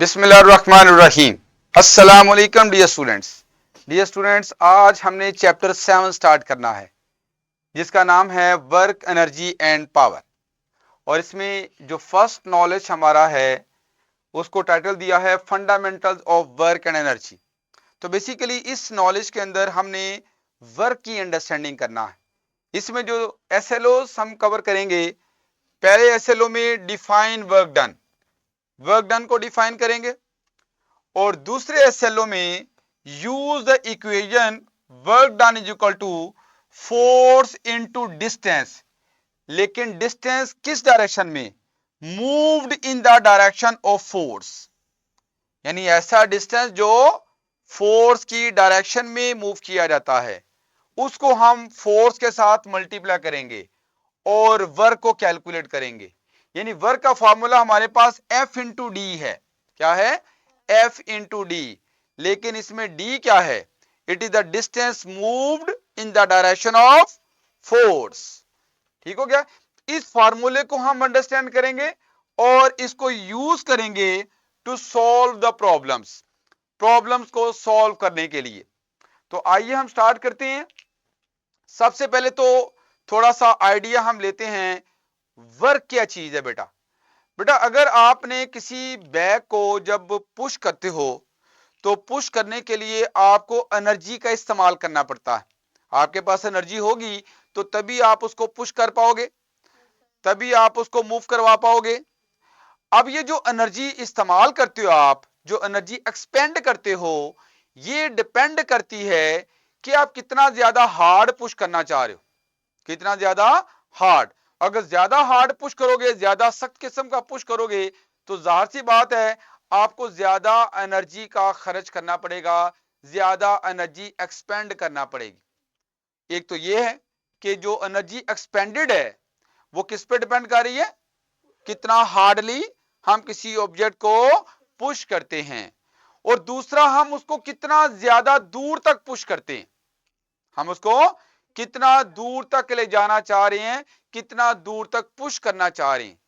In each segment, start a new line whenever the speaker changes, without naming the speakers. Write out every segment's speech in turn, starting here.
बिस्मिल्लाहिर्रहमानिर्रहीम। अस्सलाम वालेकुम डियर स्टूडेंट्स, आज हमने चैप्टर 7 स्टार्ट करना है जिसका नाम है वर्क, एनर्जी एंड पावर। और इसमें जो फर्स्ट नॉलेज हमारा है उसको टाइटल दिया है fundamentals of work and energy. तो बेसिकली इस नॉलेज के अंदर हमने वर्क की अंडरस्टैंडिंग करना है। इसमें जो एसएलओस हम कवर करेंगे, पहले एसएलओ में डिफाइन वर्क डन को डिफाइन करेंगे, और दूसरे एसएलओ में use the equation work done is equal to force into distance. लेकिन डिस्टेंस किस डायरेक्शन में? Moved in the direction of force, यानी ऐसा डिस्टेंस जो फोर्स की डायरेक्शन में मूव किया जाता है उसको हम फोर्स के साथ मल्टीप्लाई करेंगे और वर्क को कैलकुलेट करेंगे। यानी वर्क का फॉर्मूला हमारे पास F इंटू डी है। क्या है? F into D. लेकिन इसमें D क्या है? It is the distance moved in the direction of force. ठीक हो गया? इस फॉर्मूले को हम अंडरस्टैंड करेंगे और इसको यूज करेंगे टू सॉल्व द प्रॉब्लम्स को सॉल्व करने के लिए। तो आइए हम स्टार्ट करते हैं। सबसे पहले तो थोड़ा सा आइडिया हम लेते हैं, वर्क क्या चीज है बेटा। अगर आपने किसी बैग को जब पुश करते हो तो पुश करने के लिए आपको एनर्जी का इस्तेमाल करना पड़ता है। आपके पास एनर्जी होगी तो तभी आप उसको पुश कर पाओगे, तभी आप उसको मूव करवा पाओगे। अब ये जो एनर्जी इस्तेमाल करते हो आप, जो एनर्जी एक्सपेंड करते हो, ये डिपेंड करती है कि आप कितना ज्यादा हार्ड पुश करना चाह रहे हो। कितना ज्यादा हार्ड। अगर ज्यादा हार्ड पुश करोगे, ज्यादा सख्त किस्म का पुश करोगे, तो जाहिर सी बात है आपको ज्यादा एनर्जी का खर्च करना पड़ेगा, ज्यादा एनर्जी एक्सपेंड करना पड़ेगी। एक तो ये है कि जो एनर्जी एक्सपेंडेड है वो किस पे डिपेंड कर रही है? कितना हार्डली हम किसी ऑब्जेक्ट को पुश करते हैं। और दूसरा, हम उसको कितना ज्यादा दूर तक पुश करते हैं। हम उसको कितना दूर तक ले जाना चाह रहे हैं, कितना दूर तक पुश करना चाह रहे हैं।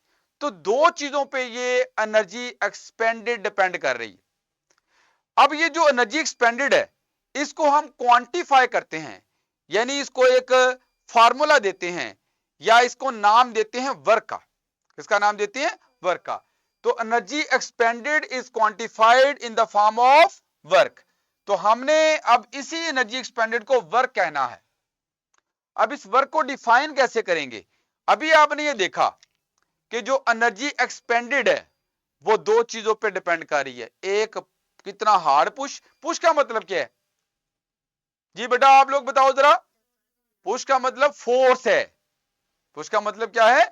तो दो चीजों पे ये एनर्जी एक्सपेंडेड डिपेंड कर रही है। अब ये जो एनर्जी एक्सपेंडेड है इसको हम क्वांटिफाई करते हैं, यानी इसको एक फार्मूला देते हैं या इसको नाम देते हैं वर्क का। किसका नाम देते हैं? वर्क का। तो energy expanded is quantified in the form of work. तो हमने अब इसी एनर्जी एक्सपेंडेड को वर्क कहना है। अब इस वर्क को डिफाइन कैसे करेंगे? अभी आपने ये देखा कि जो एनर्जी एक्सपेंडेड है वो दो चीजों पे डिपेंड कर रही है। एक, कितना हार्ड पुश का मतलब क्या है जी बेटा? आप लोग बताओ जरा। पुश का मतलब फोर्स है। पुश का मतलब क्या है?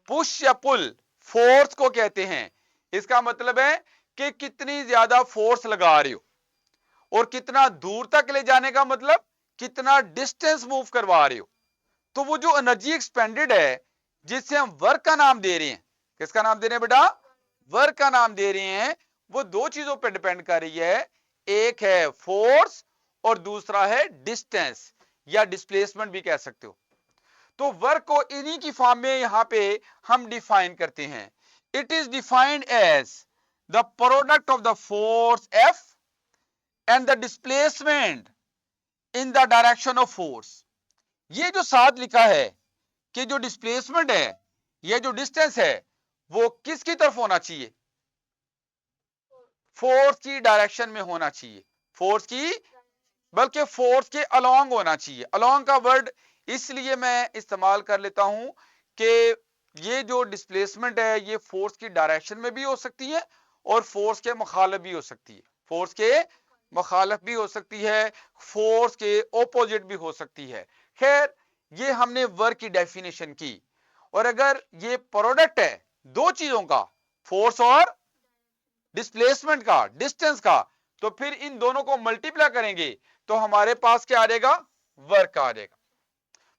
पुश या पुल, फोर्स को कहते हैं। इसका मतलब है कि कितनी ज्यादा फोर्स लगा रहे हो, और कितना दूर तक ले जाने का मतलब कितना डिस्टेंस मूव करवा रहे हो। तो वो जो एनर्जी एक्सपेंडेड है जिससे हम वर्क का नाम दे रहे हैं, किसका नाम दे रहे हैं बेटा? वर्क का नाम दे रहे हैं। वो दो चीजों पर डिपेंड कर रही है। एक है फोर्स और दूसरा है डिस्टेंस या डिस्प्लेसमेंट भी कह सकते हो। तो वर्क को इन्हीं की फॉर्म में यहां पे हम डिफाइन करते हैं। It is defined as the product of the force F and the displacement in the direction of force. ये जो साथ लिखा है कि जो डिस्प्लेसमेंट है, ये जो डिस्टेंस है, वो किसकी तरफ होना चाहिए? फोर्स की डायरेक्शन में होना चाहिए। फोर्स की, बल्कि फोर्स के अलोंग होना चाहिए। अलोंग का वर्ड इसलिए मैं इस्तेमाल कर लेता हूं कि ये जो डिस्प्लेसमेंट है ये फोर्स की डायरेक्शन में भी हो सकती है और फोर्स के मुखालिफ भी हो सकती है। फोर्स के मुखालिफ भी हो सकती है, फोर्स के ओपोजिट भी हो सकती है। खैर, ये हमने वर्क की डेफिनेशन की। और अगर ये प्रोडक्ट है दो चीजों का, फोर्स और डिस्प्लेसमेंट का, डिस्टेंस का, तो फिर इन दोनों को मल्टीप्लाई करेंगे तो हमारे पास क्या आ जाएगा? वर्क आ जाएगा।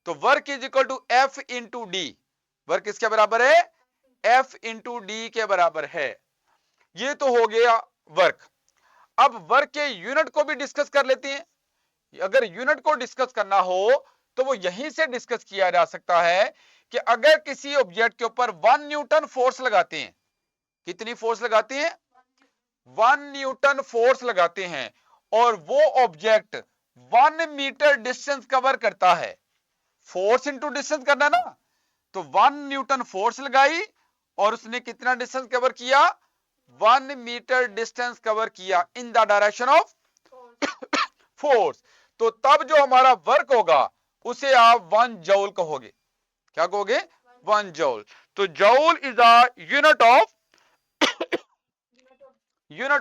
तो work is equal to F into D. Work किसके बराबर है? F इंटू डी के बराबर है। ये तो हो गया वर्क। अब वर्क के यूनिट को भी डिस्कस कर लेते हैं। अगर यूनिट को डिस्कस करना हो तो वो यहीं से डिस्कस किया जा सकता है कि अगर किसी ऑब्जेक्ट के ऊपर 1 न्यूटन फोर्स लगाते हैं, कितनी फोर्स लगाते हैं? 1 न्यूटन फोर्स लगाते हैं और वो ऑब्जेक्ट 1 मीटर डिस्टेंस कवर करता है, फोर्स इंटू डिस्टेंस करना ना, तो 1 न्यूटन फोर्स लगाई और उसने कितना डिस्टेंस कवर किया, 1 मीटर डिस्टेंस कवर किया इन द डायरेक्शन ऑफ फोर्स, तो तब जो हमारा वर्क होगा उसे आप 1 जूल कहोगे। क्या कहोगे? 1 जूल। तो joule is the unit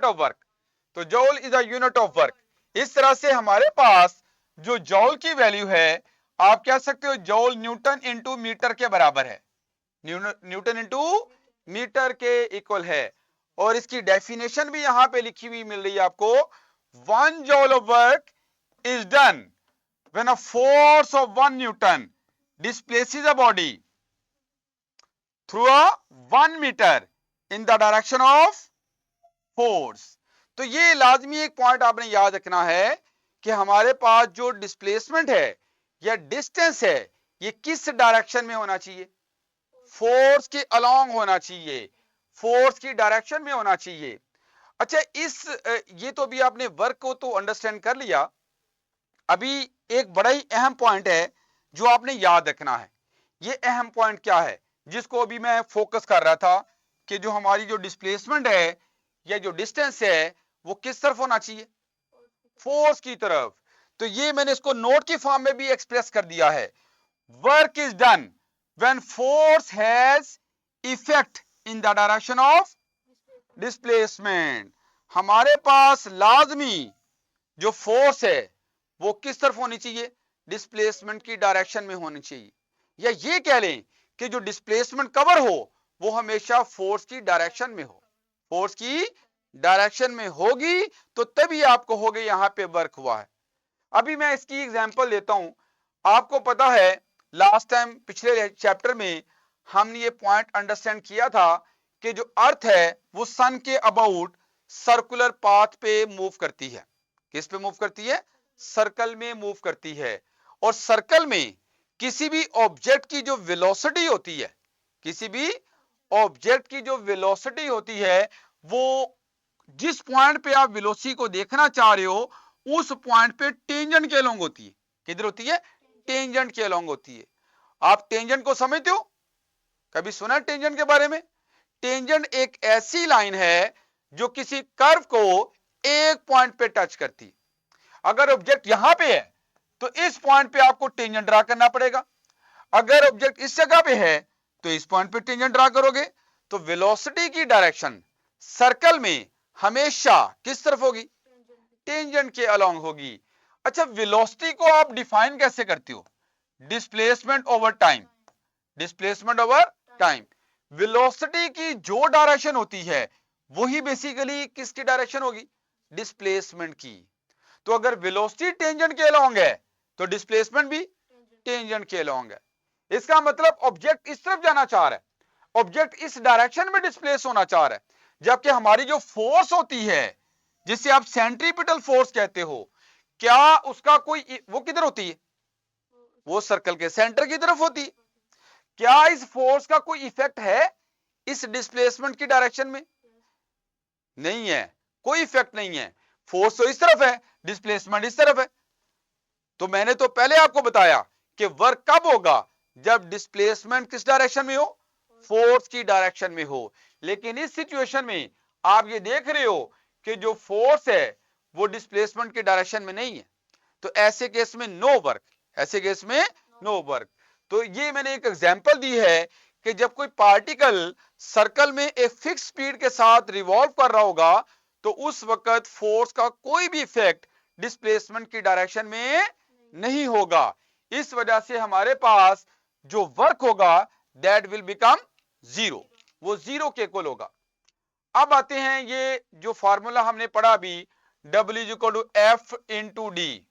of work. तो joule is the unit of work. इस तरह से हमारे पास जो जूल की वैल्यू है, आप कह सकते हो जूल न्यूटन इंटू मीटर के बराबर है, न्यूटन इंटू मीटर के इक्वल है। और इसकी डेफिनेशन भी यहां पे लिखी हुई मिल रही है आपको, 1 joule of work is done when a force of 1 Newton displaces a body through a 1 meter in the direction of force। तो ये लाजमी एक पॉइंट आपने याद रखना है कि हमारे पास जो डिस्प्लेसमेंट है या डिस्टेंस है, ये किस डायरेक्शन में होना चाहिए, फोर्स के अलोंग होना चाहिए, फोर्स की डायरेक्शन में होना चाहिए। अच्छा, ये तो भी आपने वर्क को तो अंडरस्टैंड कर लिया। अभी एक बड़ा ही अहम पॉइंट है जो आपने याद रखना है। ये अहम पॉइंट क्या है जिसको अभी मैं फोकस कर रहा था कि जो हमारी जो डिस्प्लेसमेंट है या जो डिस्टेंस है वो किस तरफ होना चाहिए, फोर्स की तरफ। तो ये मैंने इसको नोट की फॉर्म में भी एक्सप्रेस कर दिया है, work is done when force has effect in the direction of displacement. हमारे पास लाजमी जो फोर्स है वो किस तरफ होनी चाहिए, डिस्प्लेसमेंट की डायरेक्शन में होनी चाहिए। या ये कह लें कि जो डिस्प्लेसमेंट कवर हो वो हमेशा फोर्स की डायरेक्शन में हो, फोर्स की डायरेक्शन में होगी तो तभी आप कहोगे यहां पे वर्क हुआ है। अभी मैं इसकी एग्जांपल लेता हूं। आपको पता है लास्ट टाइम पिछले चैप्टर में हमने ये पॉइंट अंडरस्टैंड किया था कि जो अर्थ है वो सन के अबाउट सर्कुलर पाथ पे मूव करती है। किस पे मूव करती है? सर्कल में मूव करती है। और सर्कल में किसी भी ऑब्जेक्ट की जो वेलोसिटी होती है, किसी भी ऑब्जेक्ट की जो वेलोसिटी होती है, वो जिस पॉइंट पे आप वेलोसिटी को देखना चाह रहे हो उस पॉइंट पे टेंजेंट के अलोंग होती है। किधर होती है? टेंजेंट के अलोंग होती है। आप टेंजेंट को समझते हो? कभी सुना है टेंजेंट के बारे में? टेंजेंट एक ऐसी लाइन है जो किसी कर्व को एक पॉइंट पे टच करती है। अगर ऑब्जेक्ट यहां पे है तो इस पॉइंट पे आपको टेंजेंट ड्रा करना पड़ेगा। अगर ऑब्जेक्ट इस जगह पे है तो इस पॉइंट पे टेंजेंट ड्रा करोगे। तो वेलोसिटी की डायरेक्शन सर्कल में हमेशा किस तरफ होगी? टेंजेंट के अलोंग होगी। अच्छा, वेलोसिटी को आप डिफाइन कैसे करते हो? Displacement over time, displacement over time. Velocity की जो डायरेक्शन होती है वही बेसिकली किसकी डायरेक्शन होगी? डिस्प्लेसमेंट की। तो अगर वेलोसिटी टेंजेंट के अलोंग है तो डिस्प्लेसमेंट भी टेंजेंट के अलोंग है। इसका मतलब ऑब्जेक्ट इस तरफ जाना चाह रहा है, ऑब्जेक्ट इस डायरेक्शन में डिस्प्लेस होना चाह रहा है, जबकि हमारी जो फोर्स होती है जिसे आप सेंट्रीपिटल फोर्स कहते हो, क्या उसका कोई वो किधर होती है? वो सर्कल के सेंटर की तरफ होती है। क्या इस फोर्स का कोई इफेक्ट है इस डिस्प्लेसमेंट की डायरेक्शन में? नहीं है, कोई इफेक्ट नहीं है। फोर्स तो इस तरफ है, डिस्प्लेसमेंट इस तरफ है। तो मैंने तो पहले आपको बताया कि वर्क कब होगा? जब डिस्प्लेसमेंट किस डायरेक्शन में हो? फोर्स की डायरेक्शन में हो। लेकिन इस सिचुएशन में आप ये देख रहे हो कि जो फोर्स है वो डिस्प्लेसमेंट की डायरेक्शन में नहीं है। तो ऐसे केस में नो वर्क, ऐसे केस में नो वर्क। तो ये मैंने एक एग्जांपल दी है कि जब कोई पार्टिकल सर्कल में एक फिक्स स्पीड के साथ रिवॉल्व कर रहा होगा तो उस वक्त फोर्स का कोई भी इफेक्ट डिस्प्लेसमेंट की डायरेक्शन में नहीं होगा। इस वजह से हमारे पास जो वर्क होगा दैट विल बिकम जीरो, वो जीरो के इक्वल होगा। अब आते हैं ये जो फार्मूला हमने पढ़ा अभी, W is equal to F into D,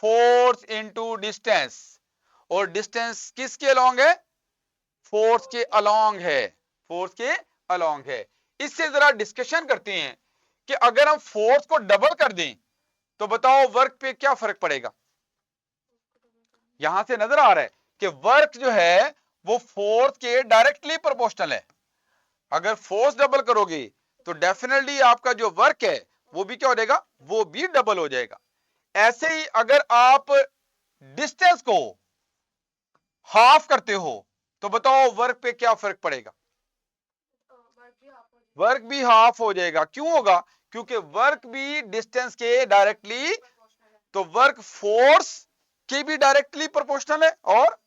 force into distance. और डिस्टेंस किसके अलोंग है? फोर्स के अलोंग है, फोर्स के अलोंग है। इससे जरा डिस्कशन करते हैं कि अगर हम फोर्स को डबल कर दें तो बताओ वर्क पे क्या फर्क पड़ेगा? यहां से नजर आ रहा है कि वर्क जो है वो फोर्स के डायरेक्टली प्रोपोर्शनल है। अगर फोर्स डबल करोगे तो डेफिनेटली आपका जो वर्क है वो भी क्या हो जाएगा, वो भी डबल हो जाएगा। ऐसे ही अगर आप डिस्टेंस को हाफ करते हो तो बताओ वर्क पे क्या फर्क पड़ेगा, वर्क भी हाफ हो जाएगा। क्यों होगा, क्योंकि वर्क भी डिस्टेंस के डायरेक्टली, तो वर्क फोर्स के भी डायरेक्टली प्रोपोर्शनल है और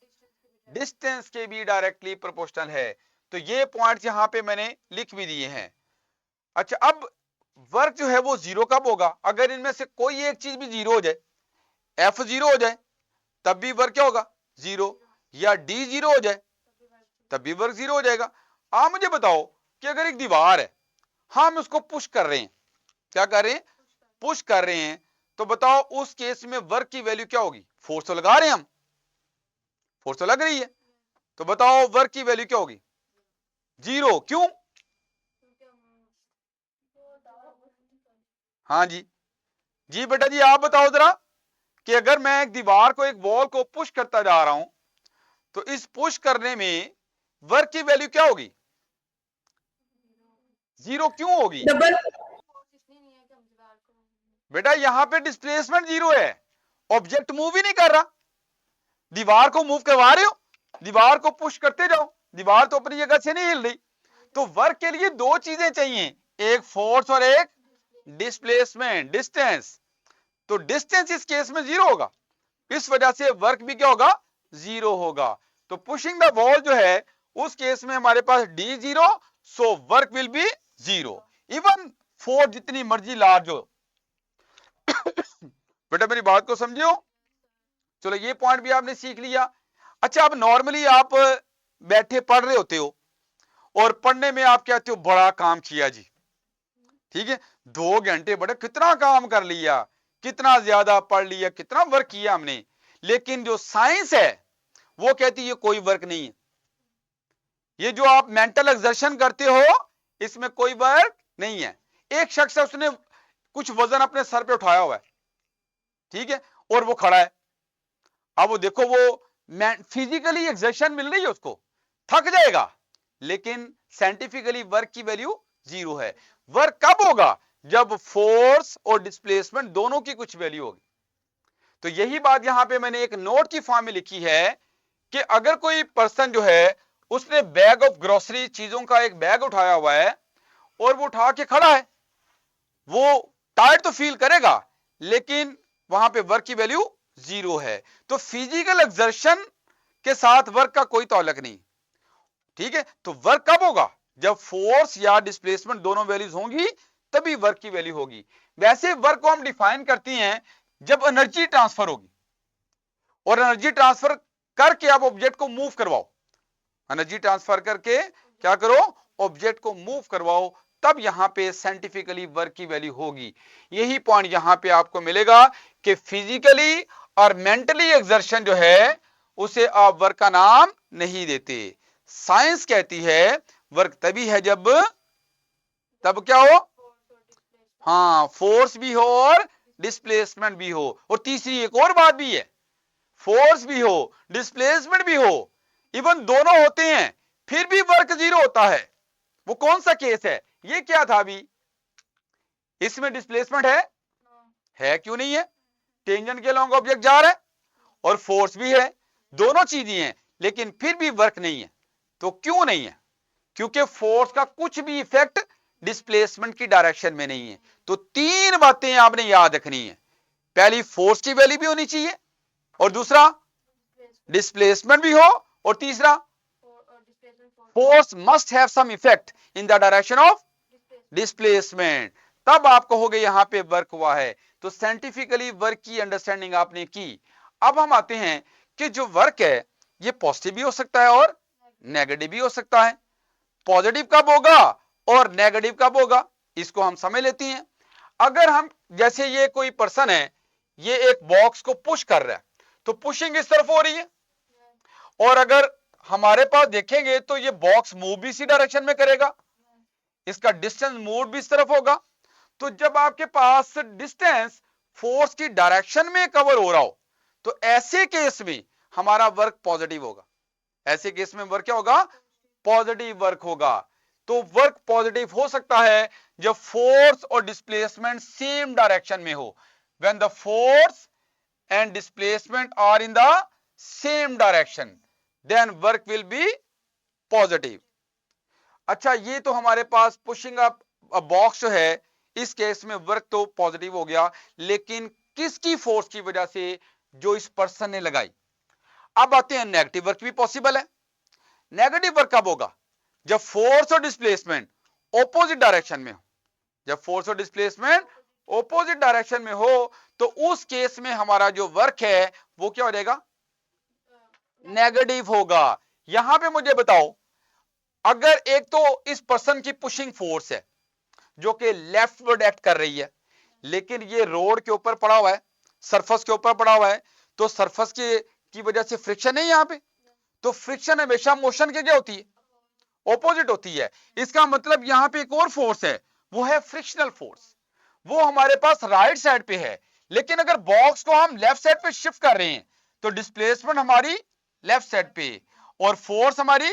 डिस्टेंस के भी डायरेक्टली प्रोपोर्शनल है। तो ये पॉइंट्स यहां पे मैंने लिख भी दिए हैं। अच्छा, अब वर्क जो है वो जीरो कब होगा, अगर इनमें से कोई एक चीज भी जीरो हो जाए, एफ जीरो हो जाए तब भी वर्क क्या होगा, जीरो, या डी जीरो हो जाए तब भी वर्क जीरो हो जाएगा। आप मुझे बताओ कि अगर एक दीवार है, हम उसको पुश कर रहे हैं, क्या कर रहे हैं, पुश कर रहे हैं, तो बताओ उस केस में वर्क की वैल्यू क्या होगी, फोर्स तो लगा रहे हैं हम, फोर्स तो लग रही है, तो बताओ वर्क की वैल्यू क्या होगी, जीरो। क्यों, हाँ जी, जी बेटा जी आप बताओ जरा कि अगर मैं एक दीवार को, एक वॉल को पुश करता जा रहा हूं, तो इस पुश करने में वर्क की वैल्यू क्या होगी, जीरो। क्यों होगी
डबल,
बेटा, यहां पे डिस्प्लेसमेंट जीरो है, ऑब्जेक्ट मूव ही नहीं कर रहा। दीवार को मूव करवा रहे हो, दीवार को पुश करते जाओ, दीवार तो अपनी जगह से नहीं हिल रही। तो वर्क के लिए दो चीजें चाहिए, एक फोर्स और एक डिस्प्लेसमेंट, डिस्टेंस। तो डिस्टेंस इस केस में जीरो होगा, इस वजह से वर्क भी क्या होगा, जीरो होगा। तो पुशिंग द वॉल जो है उस केस में हमारे पास D zero, so work will be zero, even force जितनी मर्जी लार्ज हो। बेटा मेरी बात को समझियो, चलो ये पॉइंट भी आपने सीख लिया। अच्छा, अब नॉर्मली आप बैठे पढ़ रहे होते हो और पढ़ने में आप कहते हो बड़ा काम किया जी, ठीक है, 2 घंटे बड़े, कितना काम कर लिया, कितना ज्यादा पढ़ लिया, कितना वर्क किया हमने। लेकिन जो साइंस है वो कहती है कोई वर्क नहीं है, ये जो आप मेंटल एक्सर्शन करते हो इसमें कोई वर्क नहीं है। एक शख्स है, उसने कुछ वजन अपने सर पे उठाया हुआ है, ठीक है, और वो खड़ा है। अब वो देखो, वो फिजिकली एक्सर्शन मिल रही है उसको, थक जाएगा, लेकिन साइंटिफिकली वर्क की वैल्यू जीरो है। वर्क कब होगा, जब फोर्स और डिस्प्लेसमेंट दोनों की कुछ वैल्यू होगी। तो यही बात यहां पे मैंने एक नोट की फॉर्म में लिखी है कि अगर कोई पर्सन जो है उसने बैग ऑफ ग्रोसरी, चीजों का एक बैग उठाया हुआ है और वो उठा के खड़ा है, वो टायर्ड तो फील करेगा, लेकिन वहां पे वर्क की वैल्यू जीरो है। तो फिजिकल एक्सर्शन के साथ वर्क का कोई ताल्लुक नहीं, ठीक है। तो वर्क कब होगा, जब फोर्स या डिस्प्लेसमेंट दोनों वैल्यूज होंगी तभी वर्क की वैल्यू होगी। वैसे वर्क को हम डिफाइन करते हैं जब एनर्जी ट्रांसफर होगी, और एनर्जी ट्रांसफर करके आप ऑब्जेक्ट को मूव करवाओ, एनर्जी ट्रांसफर करके क्या करो, ऑब्जेक्ट को मूव करवाओ, तब यहां पे साइंटिफिकली वर्क की वैल्यू होगी। यही पॉइंट यहां पे आपको मिलेगा कि फिजिकली और मेंटली एक्सर्शन जो है उसे आप वर्क का नाम नहीं देते। साइंस कहती है वर्क तभी है जब, तब क्या हो, हाँ, फोर्स भी हो और डिस्प्लेसमेंट भी हो। और तीसरी एक और बात भी है, फोर्स भी हो, डिस्प्लेसमेंट भी हो, इवन दोनों होते हैं फिर भी वर्क जीरो होता है। वो कौन सा केस है, ये क्या था अभी, इसमें डिस्प्लेसमेंट है क्यों नहीं है, टेंजेंट के लॉन्ग ऑब्जेक्ट जा रहा है और फोर्स भी है, दोनों चीजें हैं, लेकिन फिर भी वर्क नहीं है। तो क्यों नहीं है, क्योंकि फोर्स का कुछ भी इफेक्ट डिस्प्लेसमेंट की डायरेक्शन में नहीं है। तो तीन बातें आपने याद रखनी है, पहली फोर्स की वैल्यू भी होनी चाहिए, और दूसरा डिस्प्लेसमेंट भी हो, और तीसरा force must have some effect in the direction of displacement, तब आप कहोगे यहां पे वर्क हुआ है। तो साइंटिफिकली वर्क की अंडरस्टैंडिंग आपने की। अब हम आते हैं कि जो वर्क है ये पॉजिटिव भी हो सकता है और नेगेटिव भी हो सकता है। पॉजिटिव कब होगा और नेगेटिव कब होगा, इसको हम समझ लेते हैं। अगर हम, जैसे ये कोई पर्सन है, ये एक बॉक्स को पुश कर रहा है, तो पुशिंग इस तरफ हो रही है, और अगर हमारे पास देखेंगे तो ये बॉक्स मूव भी इसी डायरेक्शन में करेगा, इसका डिस्टेंस मूव भी इस तरफ होगा। तो जब आपके पास डिस्टेंस फोर्स की डायरेक्शन में कवर हो रहा हो, तो ऐसे केस में हमारा वर्क पॉजिटिव होगा, ऐसे केस में वर्क क्या होगा, पॉजिटिव वर्क होगा। तो तो वर्क पॉजिटिव हो सकता है जब फोर्स और डिस्प्लेसमेंट सेम डायरेक्शन में हो। When the force and displacement are in the same direction then work will be positive. अच्छा, ये तो हमारे पास पुशिंग अप बॉक्स जो है, इस केस में वर्क तो पॉजिटिव हो गया, लेकिन किसकी फोर्स की वजह से? जो इस पर्सन ने लगाई। अब आते हैं, नेगेटिव वर्क भी पॉसिबल है। नेगेटिव वर्क कब होगा? जब फोर्स और डिस्प्लेसमेंट ऑपोजिट डायरेक्शन में हो। जब फोर्स और डिस्प्लेसमेंट ऑपोजिट डायरेक्शन में हो तो उस केस में हमारा जो वर्क है वो क्या हो जाएगा? नेगेटिव होगा। यहां पे मुझे बताओ, अगर एक तो इस पर्सन की पुशिंग फोर्स है जो कि लेफ्टवर्ड एक्ट कर रही है, लेकिन ये रोड के ऊपर पड़ा हुआ है, सरफेस के ऊपर पड़ा हुआ है, तो सरफेस की वजह से फ्रिक्शन है यहां पे। तो फ्रिक्शन हमेशा मोशन के क्या होती है? ऑपोजिट होती है। इसका मतलब यहां पे एक और फोर्स है, वो है फ्रिक्शनल फोर्स। वो हमारे पास राइट साइड पे है, लेकिन अगर बॉक्स को हम लेफ्ट साइड पे शिफ्ट कर रहे हैं तो डिस्प्लेसमेंट हमारी लेफ्ट साइड पे और फोर्स हमारी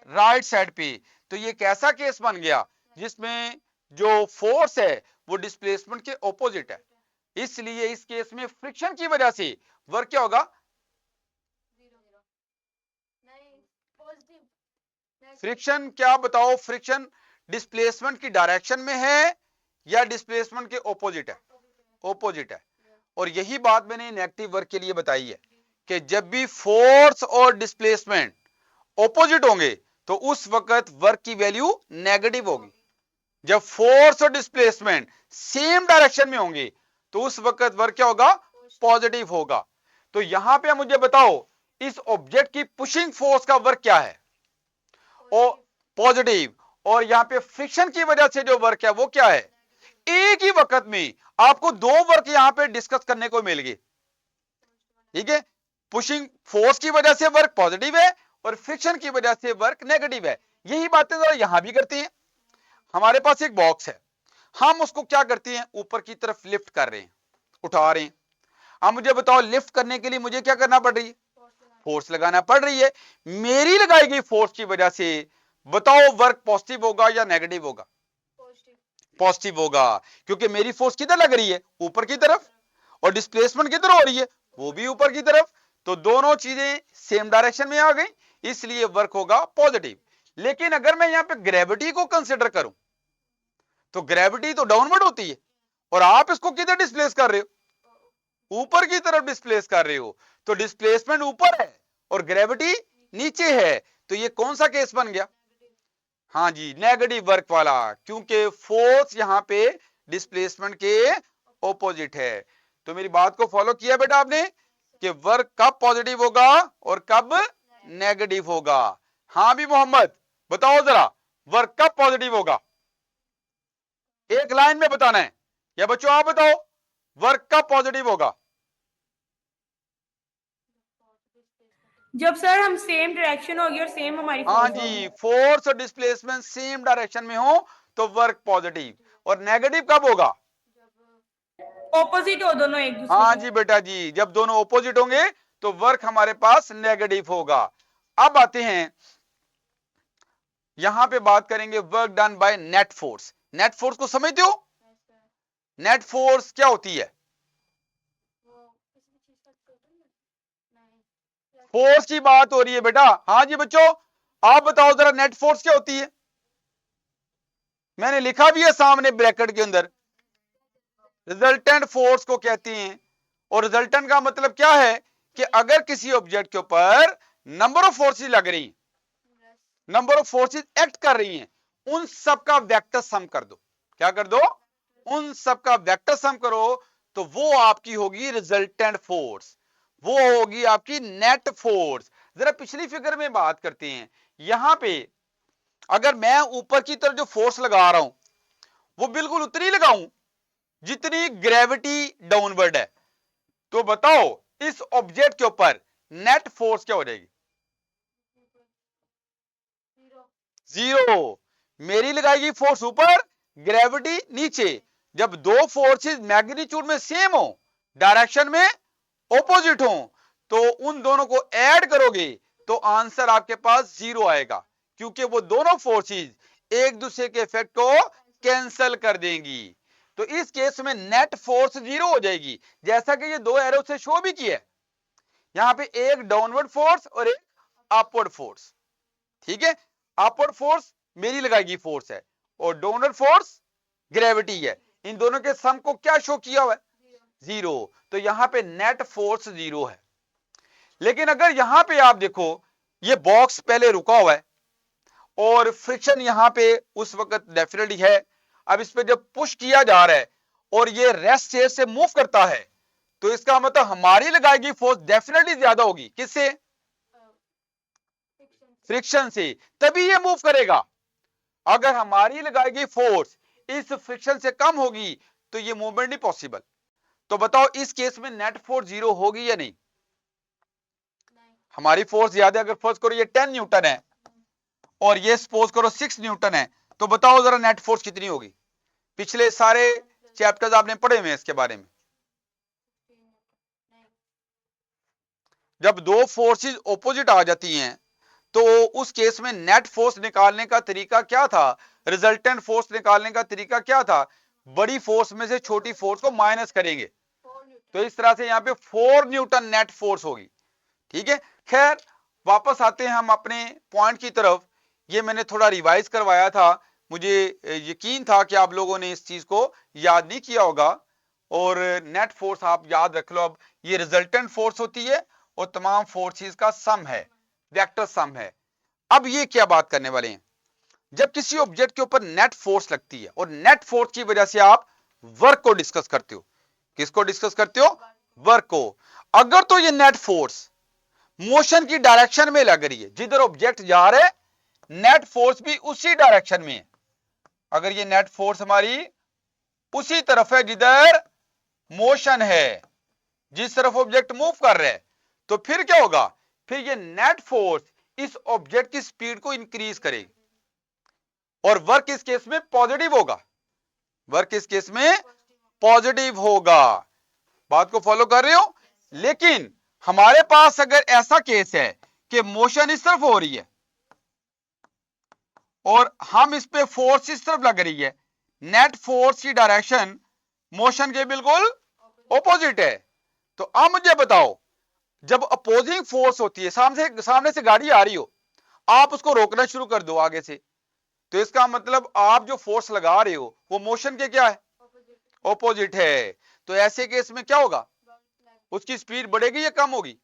राइट साइड पे। तो ये कैसा केस बन गया जिसमें जो फोर्स है वो डिस्प्लेसमेंट के ऑपोजिट है। इसलिए इस केस में फ्रिक्शन की वजह से वर्क क्या होगा? फ्रिक्शन क्या बताओ? फ्रिक्शन डिस्प्लेसमेंट की डायरेक्शन में है या डिस्प्लेसमेंट के ऑपोजिट है? ऑपोजिट है। और यही बात मैंने नेगेटिव वर्क के लिए बताई है कि जब भी फोर्स और डिस्प्लेसमेंट ऑपोजिट होंगे तो उस वक्त वर्क की वैल्यू नेगेटिव होगी। जब फोर्स और डिस्प्लेसमेंट सेम डायरेक्शन में होंगे तो उस वक्त वर्क क्या होगा? पॉजिटिव होगा। तो यहां पे मुझे बताओ, इस ऑब्जेक्ट की पुशिंग फोर्स का वर्क क्या है? Oh positive. और यहां पे फ्रिक्शन की वजह से जो वर्क है वो क्या है? एक ही वक्त में आपको दो वर्क यहां पे डिस्कस करने को मिल गए। ठीक है, पुशिंग फोर्स की वजह से वर्क पॉजिटिव है और फ्रिक्शन की वजह से वर्क नेगेटिव है। यही बातें जरा यहां भी करते हैं। हमारे पास एक बॉक्स है, हम उसको क्या करते हैं? ऊपर की तरफ लिफ्ट कर रहे हैं, उठा रहे हैं। अब मुझे बताओ, लिफ्ट करने के लिए मुझे क्या करना पड़ रही है? फोर्स लगाना पड़ रही है। मेरी लगाई गई फोर्स की वजह से बताओ वर्क पॉजिटिव होगा या नेगेटिव होगा? पॉजिटिव होगा, क्योंकि मेरी फोर्स किधर लग रही है? ऊपर की तरफ। और डिस्प्लेसमेंट किधर हो रही है? वो भी ऊपर की तरफ। तो दोनों चीजें सेम डायरेक्शन में आ गई, इसलिए वर्क होगा पॉजिटिव। लेकिन अगर मैं यहां पे ग्रेविटी को कंसिडर करूं तो ग्रेविटी तो डाउनवर्ड होती है और आप इसको किधर डिस्प्लेस कर रहे हो? ऊपर की तरफ डिस्प्लेस कर रहे हो। तो डिस्प्लेसमेंट ऊपर है और ग्रेविटी नीचे है, तो ये कौन सा केस बन गया? हाँ जी, नेगेटिव वर्क वाला, क्योंकि फोर्स यहां पे डिस्प्लेसमेंट के ऑपोजिट है। तो मेरी बात को फॉलो किया बेटा आपने कि वर्क कब पॉजिटिव होगा और कब नेगेटिव होगा? हाँ भी मोहम्मद, बताओ जरा, वर्क कब पॉजिटिव होगा? एक लाइन में बताना है। या बच्चों आप बताओ, वर्क कब पॉजिटिव होगा?
जब सर हम सेम डायरेक्शन होगी और सेम हमारी
हाँ
फोर्स
जी,
होगी।
फोर्स और डिस्प्लेसमेंट सेम डायरेक्शन में हो तो वर्क पॉजिटिव। और नेगेटिव कब होगा?
ऑपोजिट हो दोनों एक दूसरे
हाँ
के।
जी बेटा जी, जब दोनों ऑपोजिट होंगे तो वर्क हमारे पास नेगेटिव होगा। अब आते हैं, यहां पे बात करेंगे work done by net force. Net force को समझते हो? नेट फोर्स क्या होती है? फोर्स की बात हो रही है बेटा। हाँ जी बच्चों, आप बताओ जरा, नेट फोर्स क्या होती है? मैंने लिखा भी है सामने ब्रैकेट के अंदर, रिजल्टेंट फोर्स को कहते हैं। और रिजल्टेंट का मतलब क्या है कि अगर किसी ऑब्जेक्ट के ऊपर नंबर ऑफ फोर्सेस लग रही, नंबर ऑफ फोर्सेस एक्ट कर रही हैं, उन सब का वेक्टर सम कर दो। क्या कर दो? उन सब का वेक्टर सम करो, तो वो आपकी होगी रिजल्टेंट फोर्स, वो होगी आपकी नेट फोर्स। जरा पिछली फिगर में बात करते हैं। यहां पे अगर मैं ऊपर की तरफ जो फोर्स लगा रहा हूं वो बिल्कुल उतनी लगाऊं जितनी ग्रेविटी डाउनवर्ड है, तो बताओ इस ऑब्जेक्ट के ऊपर नेट फोर्स क्या हो जाएगी? जीरो। मेरी लगाएगी फोर्स ऊपर, ग्रेविटी नीचे। जब दो फोर्सेस मैग्नीट्यूड में सेम हो, डायरेक्शन में ऑपोजिट हो, तो उन दोनों को ऐड करोगे तो आंसर आपके पास जीरो आएगा, क्योंकि वो दोनों फोर्सेस एक दूसरे के इफेक्ट को कैंसल कर देंगी। तो इस केस में नेट फोर्स जीरो हो जाएगी, जैसा कि ये दो एरो से शो भी किया है। यहां पे एक डाउनवर्ड फोर्स और एक अपवर्ड फोर्स। ठीक है, अपवर्ड फोर्स मेरी लगाएगी फोर्स है और डाउनवर्ड फोर्स ग्रेविटी है। इन दोनों के सम को क्या शो किया हुआ है? जीरो। तो यहां पे नेट फोर्स जीरो है। लेकिन अगर यहां पे आप देखो, ये बॉक्स पहले रुका हुआ है और फ्रिक्शन यहां पे उस वक्त डेफिनेटली है। अब इस पे जब पुश किया जा रहा है और ये रेस्ट स्टेट से मूव करता है, तो इसका मतलब हमारी लगाएगी फोर्स डेफिनेटली ज्यादा होगी। किससे? फ्रिक्शन से। तभी ये मूव करेगा। अगर हमारी लगाएगी फोर्स इस फ्रिक्शन से कम होगी तो ये मूवमेंट नहीं पॉसिबल। तो बताओ इस केस में नेट फोर्स जीरो होगी या नहीं? हमारी फोर्स ज्यादा, अगर फर्स्ट करो ये 10 न्यूटन है और ये सपोज करो 6 न्यूटन है, तो बताओ जरा नेट फोर्स कितनी होगी? पिछले सारे चैप्टर्स आपने पढ़े हुए हैं इसके बारे में। जब दो फोर्सेस ऑपोजिट आ जाती हैं तो उस केस में नेट फोर्स निकालने का तरीका क्या था? रिजल्टेंट फोर्स निकालने का तरीका क्या था? बड़ी फोर्स में से छोटी फोर्स को माइनस करेंगे। तो इस तरह से यहां पे 4 न्यूटन नेट फोर्स होगी। ठीक है, खैर वापस आते हैं हम अपने पॉइंट की तरफ। ये मैंने थोड़ा रिवाइज करवाया था, मुझे यकीन था कि आप लोगों ने इस चीज को याद नहीं किया होगा। और नेट फोर्स आप याद रख लो, अब ये रिजल्टेंट फोर्स होती है और तमाम फोर्सेस का सम है, वेक्टर सम है। अब ये क्या बात करने वाले हैं, जब किसी ऑब्जेक्ट के ऊपर नेट फोर्स लगती है और नेट फोर्स की वजह से आप वर्क को डिस्कस करते हो। किसको डिस्कस करते हो? वर्क को। अगर तो ये नेट फोर्स मोशन की डायरेक्शन में लग रही है, जिधर ऑब्जेक्ट जा रहे नेट फोर्स भी उसी डायरेक्शन में है। अगर ये नेट फोर्स हमारी उसी तरफ है जिधर मोशन है, जिस तरफ ऑब्जेक्ट मूव कर रहे हैं, तो फिर क्या होगा? फिर ये नेट फोर्स इस ऑब्जेक्ट की स्पीड को इंक्रीज करेगी और वर्क इस केस में पॉजिटिव होगा। वर्क इस केस में पॉजिटिव होगा। बात को फॉलो कर रहे हो? लेकिन हमारे पास अगर ऐसा केस है कि मोशन इस तरफ हो रही है और हम इस पे फोर्स इस तरफ लग रही है, नेट फोर्स की डायरेक्शन मोशन के बिल्कुल ऑपोजिट है। तो अब मुझे बताओ, जब अपोजिंग फोर्स होती है, सामने से गाड़ी आ रही हो, आप उसको रोकना शुरू कर दो आगे से, तो इसका मतलब आप जो फोर्स लगा रहे हो वो मोशन के क्या है? ऑपोजिट है। तो ऐसे केस में क्या होगा? उसकी स्पीड बढ़ेगी या कम होगी?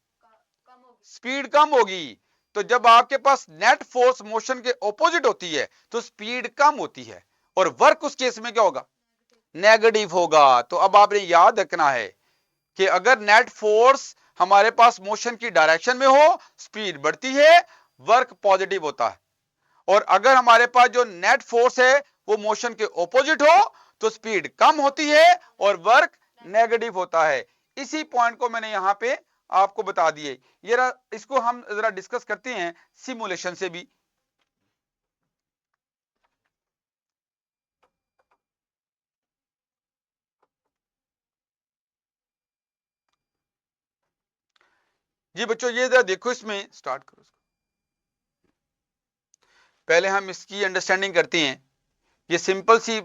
स्पीड कम होगी। तो जब आपके पास नेट फोर्स मोशन के ऑपोजिट होती है तो स्पीड कम होती है और वर्क उस केस में क्या होगा? नेगेटिव होगा। तो अब आपने याद रखना है कि अगर नेट फोर्स हमारे पास मोशन की डायरेक्शन में हो, स्पीड बढ़ती है, वर्क पॉजिटिव होता है। और अगर हमारे पास जो नेट फोर्स है वो मोशन के ऑपोजिट हो तो स्पीड कम होती है और वर्क नेगेटिव होता है। इसी पॉइंट को मैंने यहां पे आपको बता दिए। ये इसको हम जरा डिस्कस करते हैं सिमुलेशन से भी। जी बच्चों, ये जरा देखो, इसमें स्टार्ट करो। पहले हम इसकी अंडरस्टैंडिंग करते हैं। ये सिंपल सी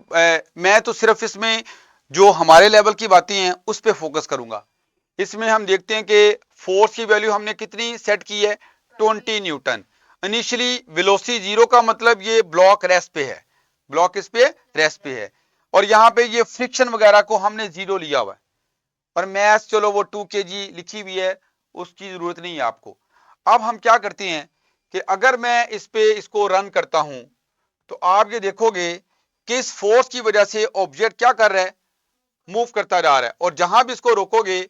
मैं तो सिर्फ इसमें जो हमारे लेवल की बातें हैं उस पर फोकस करूंगा। इसमें हम देखते हैं कि फोर्स की वैल्यू हमने कितनी सेट की है? 20 न्यूटन। इनिशियली वेलोसिटी जीरो का मतलब ये ब्लॉक रेस्ट पे है, ब्लॉक इस पे रेस्ट पे है। और यहाँ पे ये फ्रिक्शन वगैरह को हमने जीरो लिया हुआ है। और मैथ चलो वो 2 kg लिखी हुई है, उसकी जरूरत नहीं है आपको। अब हम क्या करते हैं कि अगर मैं इस पे इसको रन करता हूं तो आप ये देखोगे कि इस फोर्स की वजह से ऑब्जेक्ट क्या कर रहा है? मूव करता जा रहा है। और जहां भी इसको रोकोगे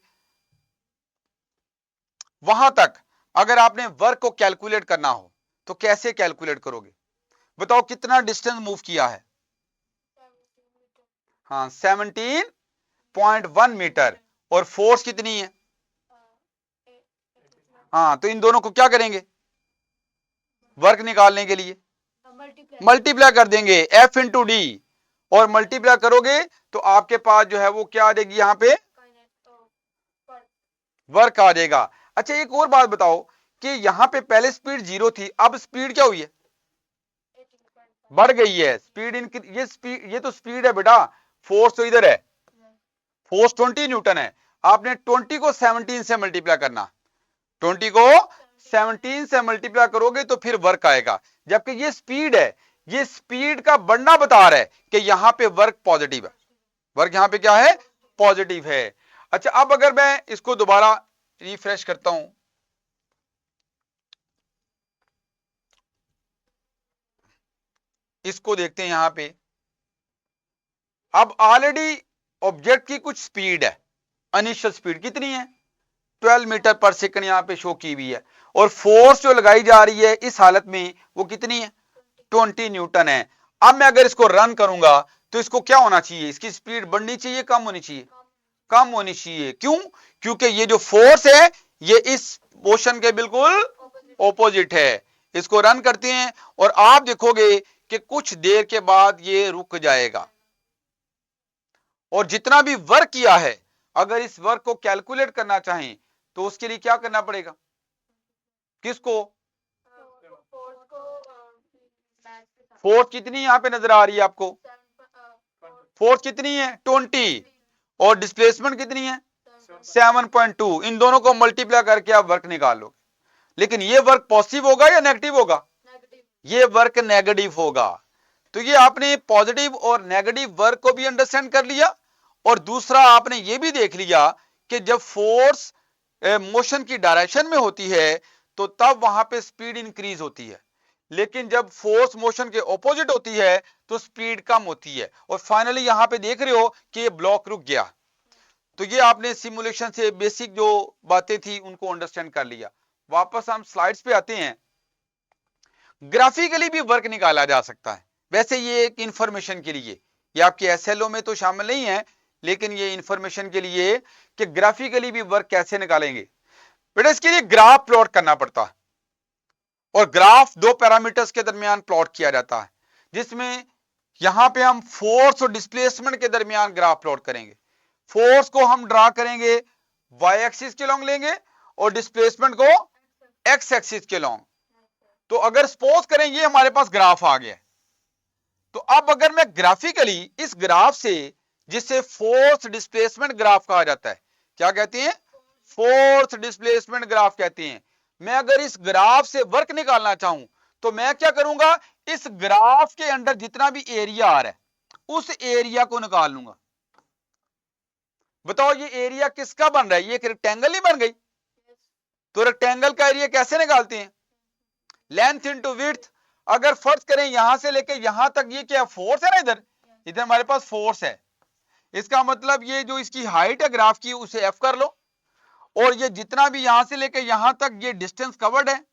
वहां तक अगर आपने वर्क को कैलकुलेट करना हो तो कैसे कैलकुलेट करोगे? बताओ कितना डिस्टेंस मूव किया है? हाँ, 17.1 मीटर। और फोर्स कितनी है? हाँ, तो इन दोनों को क्या करेंगे वर्क निकालने के लिए? मल्टीप्लाई कर देंगे, F इंटू डी। और मल्टीप्लाई करोगे तो आपके पास जो है वो क्या आ जाएगी? यहाँ पे वर्क आ जाएगा। अच्छा, एक और बात बताओ कि यहाँ पे पहले स्पीड जीरो थी, अब स्पीड क्या हुई है? बढ़ गई है, स्पीड ये तो स्पीड है बेटा, फोर्स तो इधर है, फोर्स 20 न्यूटन है, आपने 20 को 17 से मल्टीप्लाई करना, 20 को 17 से मल्टीप्लाई करोगे तो फिर वर्क आएगा, जबकि ये स्पीड है, ये स्पीड का बढ़ना बता रहा है कि यहां पे वर्क पॉजिटिव है, वर्क यहां पे क्या है, पॉजिटिव है। अच्छा, अब अगर मैं इसको दोबारा रिफ्रेश करता हूं, इसको देखते हैं यहां पे, अब ऑलरेडी ऑब्जेक्ट की कुछ स्पीड है, इनिशियल स्पीड कितनी है, 12 मीटर पर सेकंड यहां पे शो की हुई है, और फोर्स जो लगाई जा रही है इस हालत में वो कितनी है, 20 न्यूटन है। अब मैं अगर इसको रन करूंगा तो इसको क्या होना चाहिए, इसकी स्पीड बढ़नी चाहिए, कम होनी चाहिए, कम होनी चाहिए। क्यों, क्योंकि ये जो फोर्स है ये इस मोशन के बिल्कुल ऑपोजिट है। इसको रन करते हैं और आप देखोगे कि कुछ देर के बाद ये रुक जाएगा, और जितना भी वर्क किया है, अगर इस वर्क को कैलकुलेट करना चाहें तो उसके लिए क्या करना पड़ेगा, किसको, फोर्स कितनी यहां पे नजर आ रही है आपको, फोर्स कितनी है 20, और डिस्प्लेसमेंट कितनी है 7.2, इन दोनों को मल्टीप्लाई करके आप वर्क निकाल लो। लेकिन ये वर्क पॉजिटिव होगा या नेगेटिव होगा, ये वर्क नेगेटिव होगा। तो ये आपने पॉजिटिव और नेगेटिव वर्क को भी अंडरस्टैंड कर लिया, और दूसरा आपने ये भी देख लिया कि जब फोर्स मोशन की डायरेक्शन में होती है तो तब वहां पे स्पीड इंक्रीज होती है, लेकिन जब फोर्स मोशन के ऑपोजिट होती है तो स्पीड कम होती है। और फाइनली यहां पे देख रहे हो कि ये ब्लॉक रुक गया। तो ये आपने सिमुलेशन से बेसिक जो बातें थी उनको अंडरस्टैंड कर लिया। वापस हम स्लाइड्स पे आते हैं। ग्राफिकली भी वर्क निकाला जा सकता है, वैसे ये एक इंफॉर्मेशन के लिए, ये आपके एसएलओ में तो शामिल नहीं है, लेकिन ये इंफॉर्मेशन के लिए कि ग्राफिकली भी वर्क कैसे निकालेंगे। बेटा इसके लिए ग्राफ प्लॉट करना पड़ता है, और ग्राफ दो पैरामीटर्स के दरमियान प्लॉट किया जाता है, जिसमें यहां पे हम फोर्स और डिस्प्लेसमेंट के दरमियान ग्राफ प्लॉट करेंगे। फोर्स को हम ड्रा करेंगे वाई एक्सिस के लॉन्ग लेंगे, और डिस्प्लेसमेंट को एक्स एक्सिस के लॉन्ग। तो अगर सपोज करें ये हमारे पास ग्राफ आ गया, तो अब अगर मैं ग्राफिकली इस ग्राफ से, जिसे फोर्स डिस्प्लेसमेंट ग्राफ कहा जाता है, क्या कहते हैं, फोर्स डिस्प्लेसमेंट ग्राफ कहते हैं, मैं अगर इस ग्राफ से वर्क निकालना चाहूं तो मैं क्या करूंगा, इस ग्राफ के अंदर जितना भी एरिया आ रहा है उस एरिया को निकाल लूंगा। बताओ ये एरिया किसका बन रहा है, ये एक रेक्टेंगल ही बन गई। तो रेक्टेंगल का एरिया कैसे निकालते हैं, लेंथ इंटू विड्थ। अगर फर्ज करें यहां से लेके यहां तक ये क्या फोर्स है ना, इधर इधर हमारे पास फोर्स है, इसका मतलब ये जो इसकी हाइट है ग्राफ की उसे एफ कर लो, और ये जितना भी यहां से लेके यहां तक ये डिस्टेंस कवर्ड है,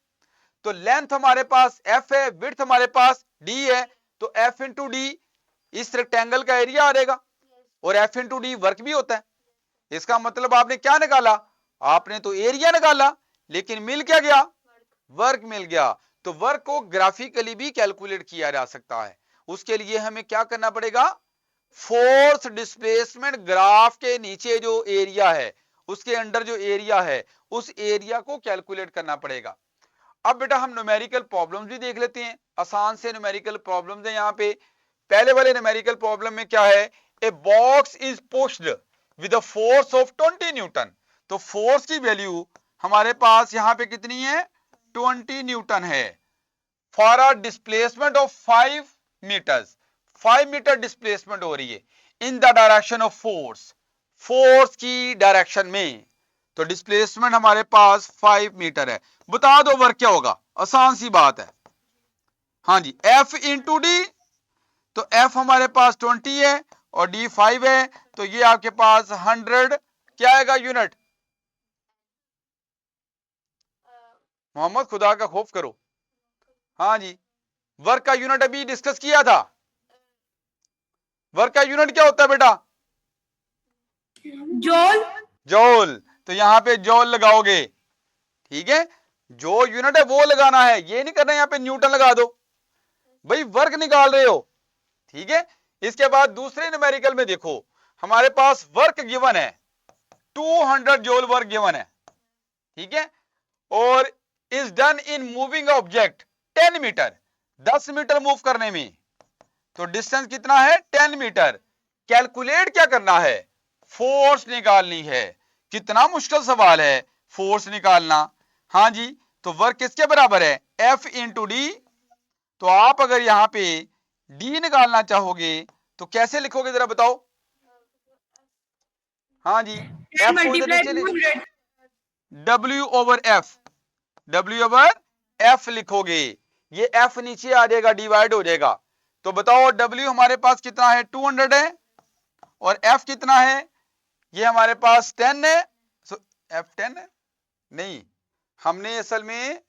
तो लेंथ हमारे पास एफ है, विड्थ हमारे पास डी है, तो एफ इंटू डी इस रेक्टेंगल का एरिया आ जाएगा, और एफ इंटू डी वर्क भी होता है। इसका मतलब आपने क्या निकाला, आपने तो एरिया निकाला, लेकिन मिल क्या गया, वर्क मिल गया। तो वर्क को ग्राफिकली भी कैलकुलेट किया जा सकता है। उसके लिए हमें क्या करना पड़ेगा, फोर्स डिस्प्लेसमेंट ग्राफ के नीचे जो एरिया है, उसके अंदर जो एरिया है, उस एरिया को कैलकुलेट करना पड़ेगा। अब बेटा हम न्यूमेरिकल प्रॉब्लम्स भी देख लेते हैं, आसान से न्यूमेरिकल प्रॉब्लम्स है यहाँ पे। पहले वाले न्यूमेरिकल प्रॉब्लम में क्या है, a box is pushed with a force of 20 newton. तो फोर्स की वैल्यू हमारे पास यहाँ पे कितनी है, 20 न्यूटन है, for a displacement of 5 metres. 5 metre displacement हो रही है in the direction of force, force की डायरेक्शन में। तो डिस्प्लेसमेंट हमारे पास 5 मीटर है। बता दो वर्क क्या होगा, आसान सी बात है। हाँ जी, F इंटू डी, तो F हमारे पास 20 है और D 5 है, तो ये आपके पास 100 क्या आएगा यूनिट। मोहम्मद खुदा का खौफ करो। हाँ जी, वर्क का यूनिट अभी डिस्कस किया था। वर्क का यूनिट क्या होता है बेटा,
जॉल।
जॉल। तो यहां पे जॉल लगाओगे, ठीक है, जो यूनिट है वो लगाना है, ये नहीं करना यहाँ पे न्यूटन लगा दो, भाई वर्क निकाल रहे हो, ठीक है। इसके बाद दूसरे न्यूमेरिकल में देखो, हमारे पास वर्क गिवन है 200 जॉल वर्क गिवन है, ठीक है, और is done in moving object 10 metre, 10 metre move करने में, तो डिस्टेंस कितना है 10 मीटर। कैलकुलेट क्या करना है, फोर्स निकालनी है। कितना मुश्किल सवाल है फोर्स निकालना। हाँ जी, तो वर्क किसके बराबर है, F इंटू डी। तो आप अगर यहां पे डी निकालना चाहोगे तो कैसे लिखोगे जरा बताओ। हाँ जी,
10
F को इधर
multiply
नीचे
200.
W over F, W over F लिखोगे, ये F नीचे आ जाएगा, डिवाइड हो जाएगा। तो बताओ W हमारे पास कितना है 200 है, और F कितना है, ये हमारे पास 10 है। F 10 है नहीं, हमने असल में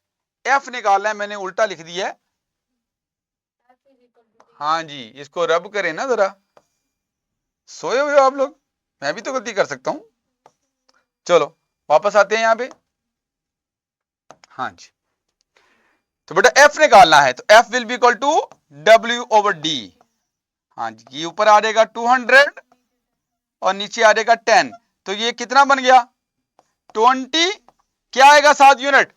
F निकालना है, मैंने उल्टा लिख दिया है। हाँ जी, इसको रब करें ना जरा, सोए हुए हो आप लोग, मैं भी तो गलती कर सकता हूं। चलो वापस आते हैं यहां पे। हाँ जी, तो बेटा F निकालना है, तो F will be equal to W over D। हाँ जी, ये ऊपर आ जाएगा 200 और नीचे आ जाएगा 10, तो ये कितना बन गया 20, क्या आएगा 7 यूनिट,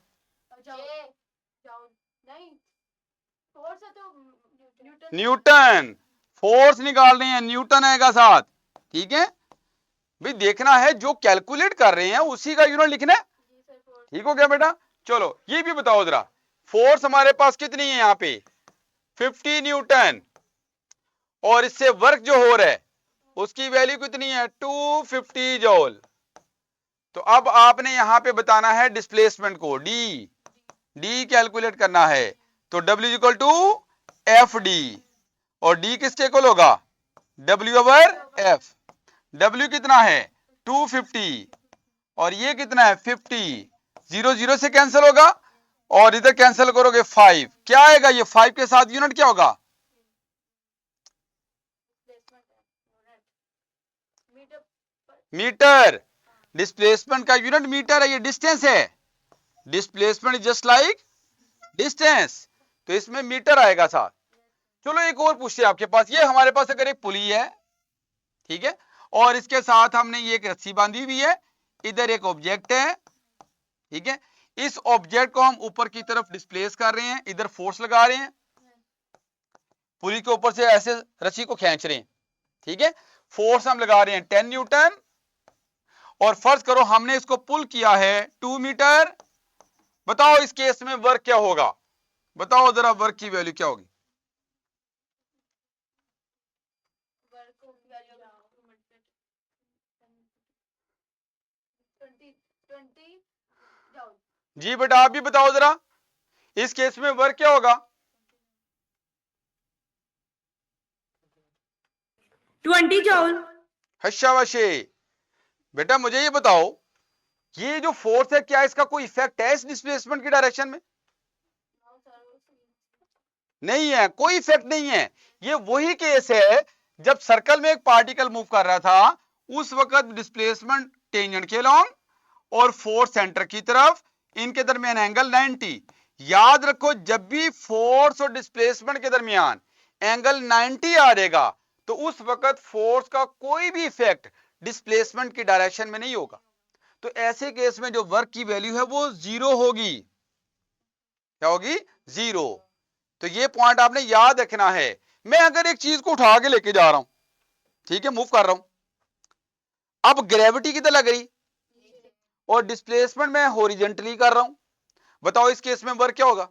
न्यूटन। फोर्स निकाल रहे हैं, न्यूटन आएगा 7। ठीक है भाई, देखना है जो कैलकुलेट कर रहे हैं उसी का यूनिट लिखना है। ठीक हो गया बेटा। चलो ये भी बताओ जरा, फोर्स हमारे पास कितनी है यहाँ पे 50 न्यूटन, और इससे वर्क जो हो रहा है उसकी वैल्यू कितनी है 250 जॉल। तो अब आपने यहां पे बताना है डिस्प्लेसमेंट को, डी कैलकुलेट करना है। तो W equal to F D, और डी किसके इक्वल होगा W ओवर F। W कितना है 250, और ये कितना है 50, 0 0 से कैंसिल होगा, और इधर कैंसिल करोगे 5, क्या आएगा ये 5 के साथ यूनिट क्या होगा, मीटर। डिस्प्लेसमेंट का यूनिट मीटर है, ये डिस्टेंस है, displacement is just like distance, तो इसमें मीटर आएगा साथ। चलो एक और पूछते हैं आपके पास, ये हमारे पास अगर एक पुली है, ठीक है, और इसके साथ हमने ये एक रस्सी बांधी हुई है, इधर एक ऑब्जेक्ट है, ठीक है, इस ऑब्जेक्ट को हम ऊपर की तरफ डिस्प्लेस कर रहे हैं, इधर फोर्स लगा रहे हैं, पुली के ऊपर से ऐसे रस्सी को खींच रहे हैं, ठीक है, फोर्स हम लगा रहे हैं 10 न्यूटन, और फर्ज करो हमने इसको पुल किया है 2 मीटर। बताओ इस केस में वर्क क्या होगा, बताओ जरा वर्क की वैल्यू क्या होगी। जी बेटा आप भी बताओ जरा, इस केस में वर्क क्या होगा,
20 joule.
हशाबाशी। बेटा मुझे ये बताओ, ये जो फोर्स है क्या इसका कोई इफेक्ट है इस डिस्प्लेसमेंट की डायरेक्शन में, नहीं है, कोई इफेक्ट नहीं है। ये वही केस है जब सर्कल में एक पार्टिकल मूव कर रहा था, उस वक्त डिस्प्लेसमेंट टेंजेंट के लॉन्ग और फोर्स सेंटर की तरफ, इनके दरमियान एंगल 90। याद रखो जब भी फोर्स और डिस्प्लेसमेंट के दरमियान एंगल 90 आ जाएगा तो उस वक्त फोर्स का कोई भी इफेक्ट डिस्प्लेसमेंट की डायरेक्शन में नहीं होगा। तो ऐसे केस में जो वर्क की वैल्यू है वो जीरो होगी, क्या होगी, जीरो। तो ये पॉइंट आपने याद रखना है। मैं अगर एक चीज को उठा के लेके जा रहा हूं, ठीक है, मूव कर रहा हूं, अब ग्रेविटी किधर लग रही, और डिस्प्लेसमेंट मैं हॉरिजेंटली कर रहा हूं, बताओ इस केस में वर्क क्या होगा,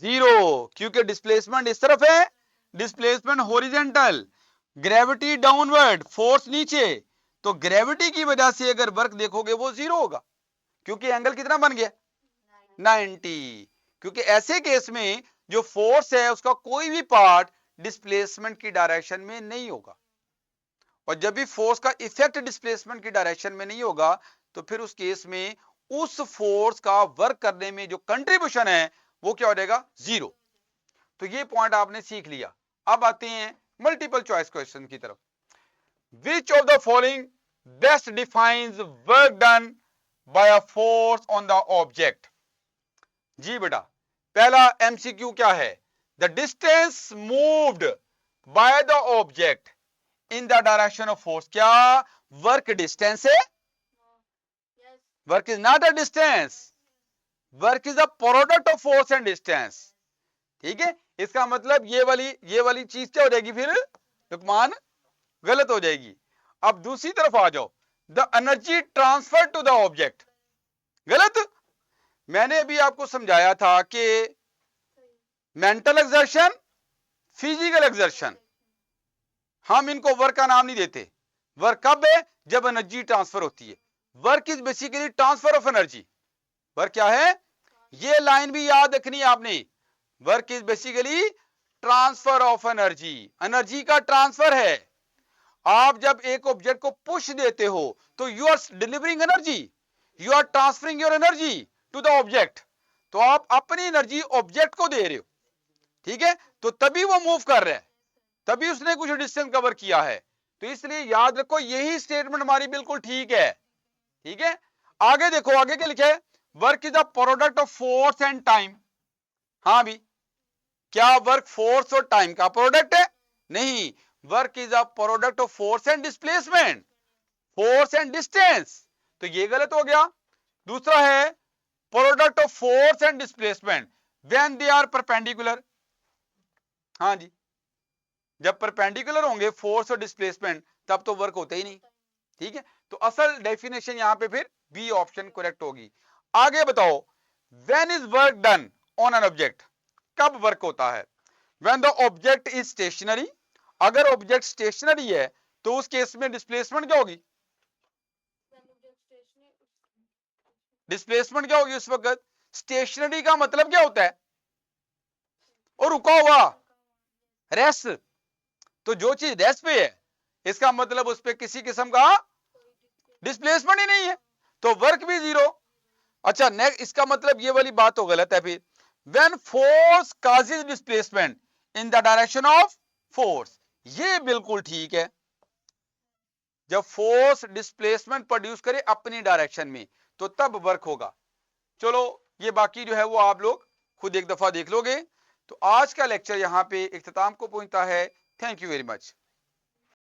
जीरो, क्योंकि डिस्प्लेसमेंट इस तरफ है, displacement horizontal, gravity downward, force नीचे, तो ग्रेविटी की वजह से अगर वर्क देखोगे वो जीरो होगा, क्योंकि एंगल कितना बन गया 90। क्योंकि ऐसे केस में जो फोर्स है उसका कोई भी पार्ट डिस्प्लेसमेंट की डायरेक्शन में नहीं होगा, और जब भी फोर्स का इफेक्ट डिस्प्लेसमेंट की डायरेक्शन में नहीं होगा तो फिर उस केस में उस फोर्स का वर्क करने में जो कंट्रीब्यूशन है वो क्या हो जाएगा, जीरो। तो ये पॉइंट आपने सीख लिया। अब आते हैं मल्टीपल चॉइस क्वेश्चन की तरफ। Which of the following best defines work done by a force on the object. जी बेटा पहला एमसीक्यू क्या है, the distance moved by the object in the direction of force, क्या वर्क डिस्टेंस है, work is not a distance, work is a product of force and distance, ठीक है, इसका मतलब ये वाली चीज क्या हो जाएगी फिर लुकमान, गलत हो जाएगी। अब दूसरी तरफ आ जाओ, the energy transfer to the object, गलत। मैंने अभी आपको समझाया था कि मेंटल एक्सर्शन, फिजिकल एक्सर्शन, हम इनको वर्क का नाम नहीं देते। वर्क कब है? जब एनर्जी ट्रांसफर होती है। Work is basically transfer of energy. Work क्या है? ये लाइन भी याद रखनी है आपने। Work is basically transfer of energy, energy का ट्रांसफर है। आप जब एक ऑब्जेक्ट को पुश देते हो तो you are delivering energy, you are transferring your energy to the object. तो आप अपनी एनर्जी ऑब्जेक्ट को दे रहे हो, ठीक है? तो तभी वो मूव कर रहा है, तभी उसने कुछ डिस्टेंस कवर किया है। तो इसलिए याद रखो यही स्टेटमेंट हमारी बिल्कुल ठीक है, ठीक है? आगे देखो, आगे क्या लिखा है? Work is a product of force and time. हाँ भी, क्या वर्क फोर्स और टाइम का प्रोडक्ट है? नहीं, work is a product of force and displacement, force and distance. तो ये गलत हो गया। दूसरा है product of force and displacement when they are perpendicular. हाँ जी, जब परपेंडिकुलर होंगे फोर्स और डिस्प्लेसमेंट तब तो वर्क होता ही नहीं, ठीक है? तो असल डेफिनेशन यहां पे फिर बी ऑप्शन करेक्ट होगी। आगे बताओ, when is work done on an object, कब वर्क होता है? When the object is stationary. अगर ऑब्जेक्ट स्टेशनरी है तो उस केस में डिस्प्लेसमेंट क्या होगी? डिस्प्लेसमेंट क्या होगी उस वक्त? स्टेशनरी का मतलब क्या होता है? और रुका हुआ, रेस्ट। तो जो चीज रेस्ट पे है इसका मतलब उस पर किसी किस्म का डिस्प्लेसमेंट ही नहीं है, तो वर्क भी जीरो। अच्छा नेक्स्ट, इसका मतलब ये वाली बात तो गलत है फिर। When force causes displacement in the direction of force, ये बिल्कुल ठीक है। जब फोर्स डिस्प्लेसमेंट प्रोड्यूस करे अपनी डायरेक्शन में तो तब वर्क होगा। चलो ये बाकी जो है वो आप लोग खुद एक दफा देख लोगे। तो आज का लेक्चर यहां पे इख्तिताम को पहुंचता है। Thank you very much.